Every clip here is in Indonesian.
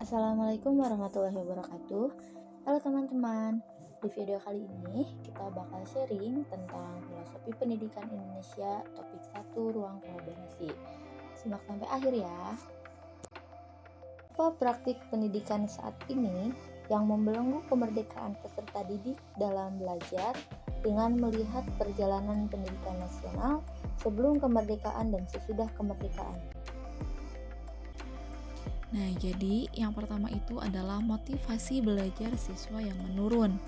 Assalamualaikum warahmatullahi wabarakatuh. Halo teman-teman, di video kali ini kita bakal sharing tentang filosofi pendidikan Indonesia topik 1 ruang kolaborasi. Simak sampai akhir ya. Apa praktik pendidikan saat ini yang membelenggu kemerdekaan peserta didik dalam belajar dengan melihat perjalanan pendidikan nasional sebelum kemerdekaan dan sesudah kemerdekaan? Nah, jadi yang pertama itu adalah motivasi belajar siswa yang menurun.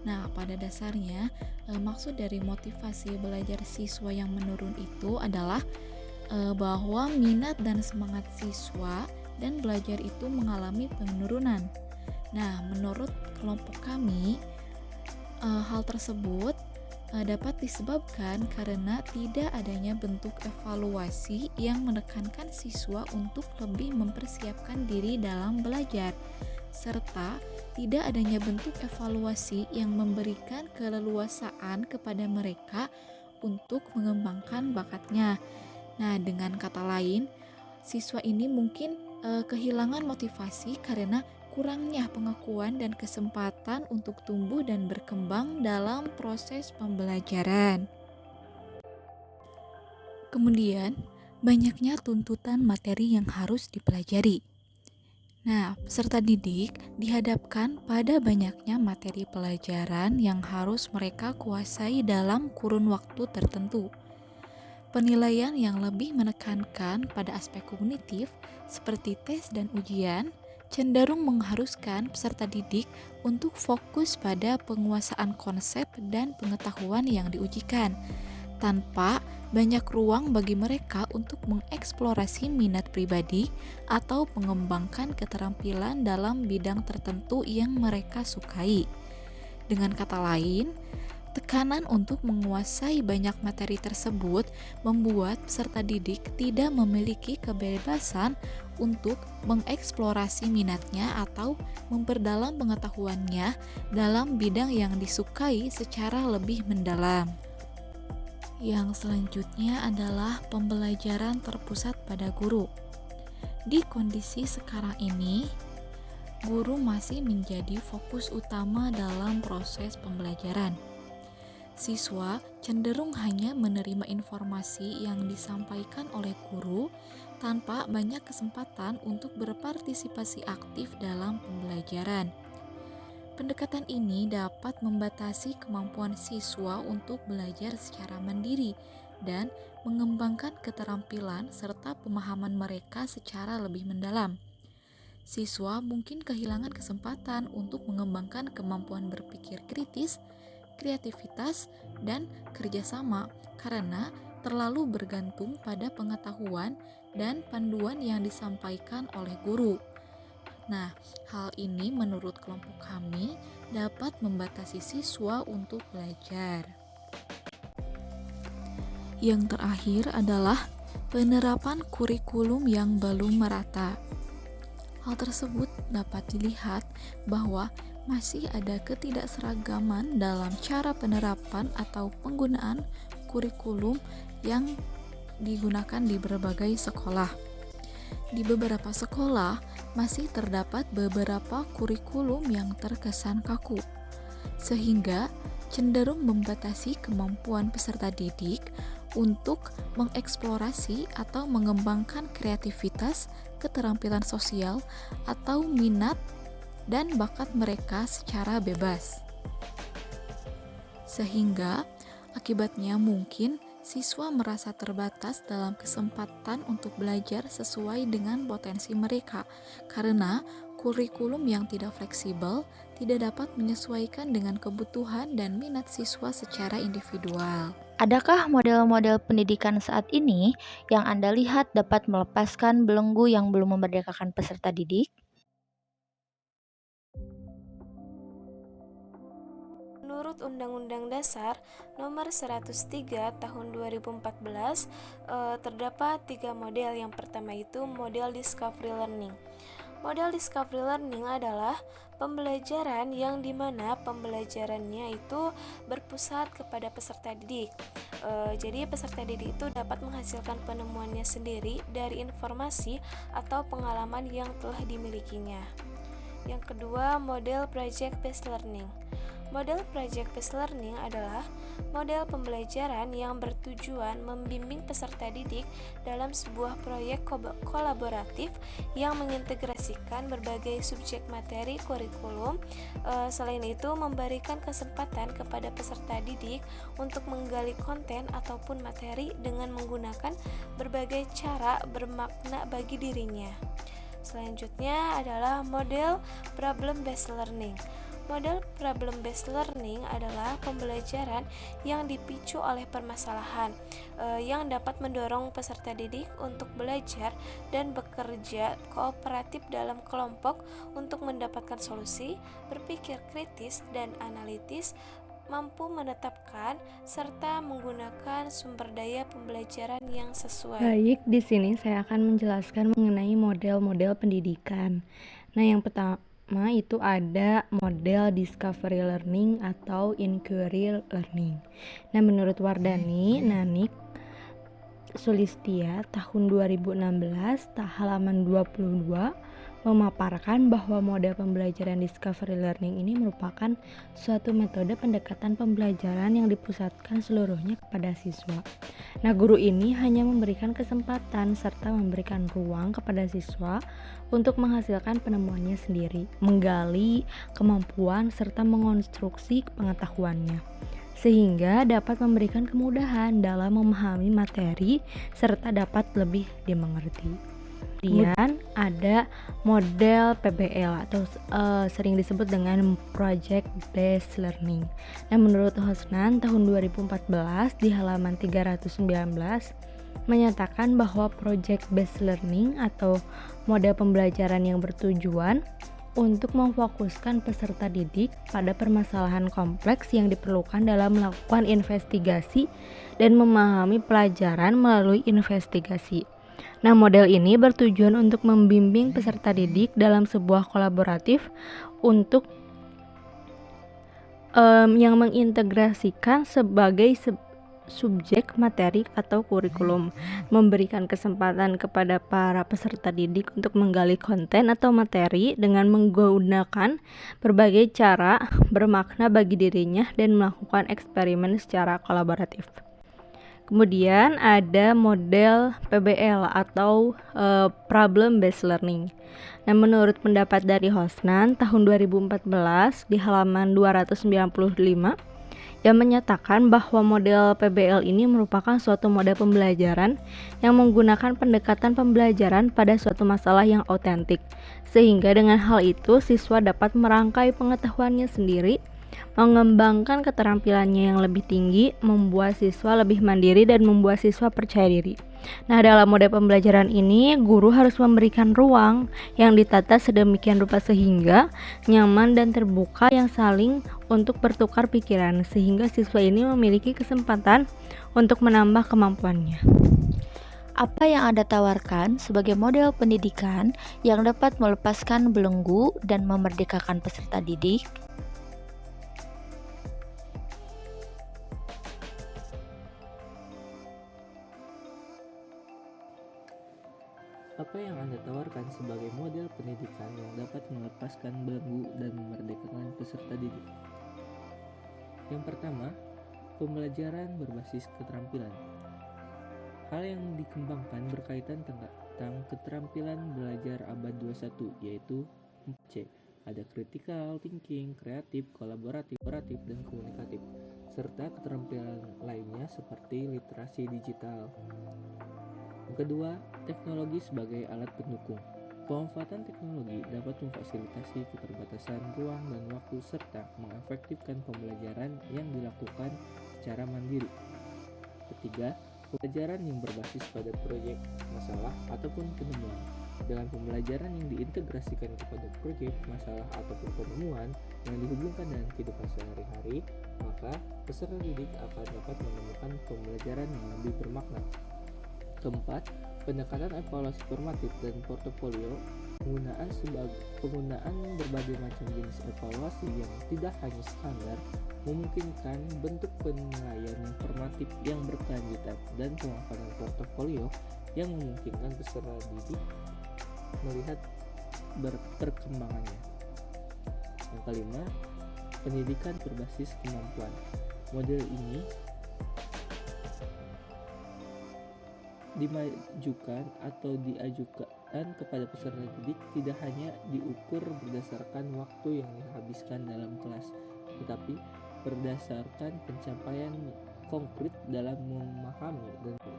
Nah, pada dasarnya, maksud dari motivasi belajar siswa yang menurun itu adalah bahwa minat dan semangat siswa dan belajar itu mengalami penurunan. Nah, menurut kelompok kami, hal tersebut dapat disebabkan karena tidak adanya bentuk evaluasi yang menekankan siswa untuk lebih mempersiapkan diri dalam belajar, serta tidak adanya bentuk evaluasi yang memberikan keleluasaan kepada mereka untuk mengembangkan bakatnya. Nah, dengan kata lain, siswa ini mungkin kehilangan motivasi karena kurangnya pengakuan dan kesempatan untuk tumbuh dan berkembang dalam proses pembelajaran. Kemudian, banyaknya tuntutan materi yang harus dipelajari. Nah, peserta didik dihadapkan pada banyaknya materi pelajaran yang harus mereka kuasai dalam kurun waktu tertentu. Penilaian yang lebih menekankan pada aspek kognitif seperti tes dan ujian cenderung mengharuskan peserta didik untuk fokus pada penguasaan konsep dan pengetahuan yang diujikan, tanpa banyak ruang bagi mereka untuk mengeksplorasi minat pribadi atau mengembangkan keterampilan dalam bidang tertentu yang mereka sukai. Dengan kata lain, tekanan untuk menguasai banyak materi tersebut membuat peserta didik tidak memiliki kebebasan untuk mengeksplorasi minatnya atau memperdalam pengetahuannya dalam bidang yang disukai secara lebih mendalam. Yang selanjutnya adalah pembelajaran terpusat pada guru. Di kondisi sekarang ini, guru masih menjadi fokus utama dalam proses pembelajaran. Siswa cenderung hanya menerima informasi yang disampaikan oleh guru tanpa banyak kesempatan untuk berpartisipasi aktif dalam pembelajaran. Pendekatan ini dapat membatasi kemampuan siswa untuk belajar secara mandiri dan mengembangkan keterampilan serta pemahaman mereka secara lebih mendalam. Siswa mungkin kehilangan kesempatan untuk mengembangkan kemampuan berpikir kritis, kreativitas, dan kerjasama karena terlalu bergantung pada pengetahuan dan panduan yang disampaikan oleh guru. Nah, hal ini menurut kelompok kami dapat membatasi siswa untuk belajar. Yang terakhir adalah penerapan kurikulum yang belum merata. Hal tersebut dapat dilihat bahwa masih ada ketidakseragaman dalam cara penerapan atau penggunaan kurikulum yang digunakan di berbagai sekolah. Di beberapa sekolah masih terdapat beberapa kurikulum yang terkesan kaku, sehingga cenderung membatasi kemampuan peserta didik untuk mengeksplorasi atau mengembangkan kreativitas, keterampilan sosial, atau minat dan bakat mereka secara bebas. Sehingga akibatnya mungkin siswa merasa terbatas dalam kesempatan untuk belajar sesuai dengan potensi mereka karena kurikulum yang tidak fleksibel tidak dapat menyesuaikan dengan kebutuhan dan minat siswa secara individual. Adakah model-model pendidikan saat ini yang Anda lihat dapat melepaskan belenggu yang belum memerdekakan peserta didik? Menurut Undang-Undang Dasar Nomor 103 Tahun 2014, terdapat 3 model. Yang pertama itu model discovery learning. Model discovery learning adalah pembelajaran yang dimana pembelajarannya itu berpusat kepada peserta didik. Jadi peserta didik itu dapat menghasilkan penemuannya sendiri dari informasi atau pengalaman yang telah dimilikinya. Yang kedua, model project based learning. Model project based learning adalah model pembelajaran yang bertujuan membimbing peserta didik dalam sebuah proyek kolaboratif yang mengintegrasikan berbagai subjek materi kurikulum. Selain itu, memberikan kesempatan kepada peserta didik untuk menggali konten ataupun materi dengan menggunakan berbagai cara bermakna bagi dirinya. Selanjutnya adalah model problem based learning. Model problem based learning adalah pembelajaran yang dipicu oleh permasalahan yang dapat mendorong peserta didik untuk belajar dan bekerja kooperatif dalam kelompok untuk mendapatkan solusi, berpikir kritis dan analitis, mampu menetapkan serta menggunakan sumber daya pembelajaran yang sesuai. Baik, di sini saya akan menjelaskan mengenai model-model pendidikan. Nah, yang pertama itu ada model discovery learning atau inquiry learning. Nah, menurut Wardani Nanik Sulistia tahun 2016 halaman 22 memaparkan bahwa model pembelajaran discovery learning ini merupakan suatu metode pendekatan pembelajaran yang dipusatkan seluruhnya kepada siswa. Nah, guru ini hanya memberikan kesempatan serta memberikan ruang kepada siswa untuk menghasilkan penemuannya sendiri, menggali kemampuan serta mengonstruksi pengetahuannya, sehingga dapat memberikan kemudahan dalam memahami materi serta dapat lebih dimengerti. Kemudian ada model PBL atau sering disebut dengan project based learning. Nah, menurut Hosnan tahun 2014 di halaman 319 menyatakan bahwa project based learning atau model pembelajaran yang bertujuan untuk memfokuskan peserta didik pada permasalahan kompleks yang diperlukan dalam melakukan investigasi dan memahami pelajaran melalui investigasi. Nah, model ini bertujuan untuk membimbing peserta didik dalam sebuah kolaboratif untuk yang mengintegrasikan sebagai subjek materi atau kurikulum, memberikan kesempatan kepada para peserta didik untuk menggali konten atau materi dengan menggunakan berbagai cara bermakna bagi dirinya dan melakukan eksperimen secara kolaboratif. Kemudian ada model PBL atau problem based learning. Nah, menurut pendapat dari Hosnan tahun 2014 di halaman 295 yang menyatakan bahwa model PBL ini merupakan suatu model pembelajaran yang menggunakan pendekatan pembelajaran pada suatu masalah yang otentik, sehingga dengan hal itu siswa dapat merangkai pengetahuannya sendiri, mengembangkan keterampilannya yang lebih tinggi, membuat siswa lebih mandiri dan membuat siswa percaya diri. Nah, dalam model pembelajaran ini, guru harus memberikan ruang yang ditata sedemikian rupa sehingga nyaman dan terbuka yang saling untuk bertukar pikiran, sehingga siswa ini memiliki kesempatan untuk menambah kemampuannya. Apa yang Anda tawarkan sebagai model pendidikan yang dapat melepaskan belenggu dan memerdekakan peserta didik? Apa yang Anda tawarkan sebagai model pendidikan yang dapat melepaskan belenggu dan memerdekakan peserta didik? Yang pertama, pembelajaran berbasis keterampilan. Hal yang dikembangkan berkaitan tentang keterampilan belajar abad 21, yaitu 4C. Ada critical thinking, kreatif, kolaboratif, dan komunikatif, serta keterampilan lainnya seperti literasi digital. Yang kedua, teknologi sebagai alat pendukung. Pemanfaatan teknologi dapat memfasilitasi keterbatasan ruang dan waktu serta mengefektifkan pembelajaran yang dilakukan secara mandiri. Ketiga, pembelajaran yang berbasis pada proyek, masalah, ataupun penemuan. Dengan pembelajaran yang diintegrasikan kepada proyek, masalah, ataupun penemuan yang dihubungkan dengan kehidupan sehari-hari, maka peserta didik akan dapat menemukan pembelajaran yang lebih bermakna. Keempat, pendekatan evaluasi formatif dan portofolio Penggunaan berbagai macam jenis evaluasi yang tidak hanya standar memungkinkan bentuk penilaian yang formatif yang berkelanjutan dan pemaparan portofolio yang memungkinkan peserta didik melihat perkembangannya. Yang kelima, pendidikan berbasis kemampuan. Model ini dimajukan atau diajukan kepada peserta didik tidak hanya diukur berdasarkan waktu yang dihabiskan dalam kelas, tetapi berdasarkan pencapaian konkret dalam memahami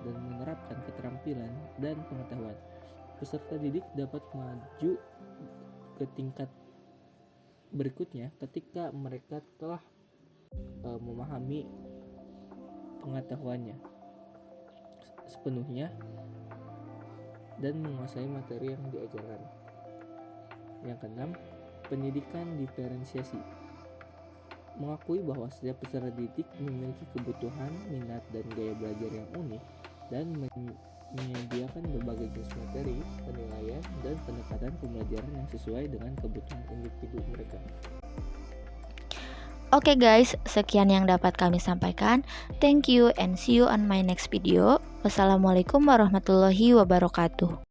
dan menerapkan keterampilan dan pengetahuan. Peserta didik dapat maju ke tingkat berikutnya ketika mereka telah memahami pengetahuannya sepenuhnya dan menguasai materi yang diajarkan. Yang keenam, pendidikan diferensiasi. Mengakui bahwa setiap peserta didik memiliki kebutuhan, minat, dan gaya belajar yang unik dan menyediakan berbagai jenis materi, penilaian, dan pendekatan pembelajaran yang sesuai dengan kebutuhan individu mereka. Oke guys, sekian yang dapat kami sampaikan. Thank you and see you on my next video. Wassalamualaikum warahmatullahi wabarakatuh.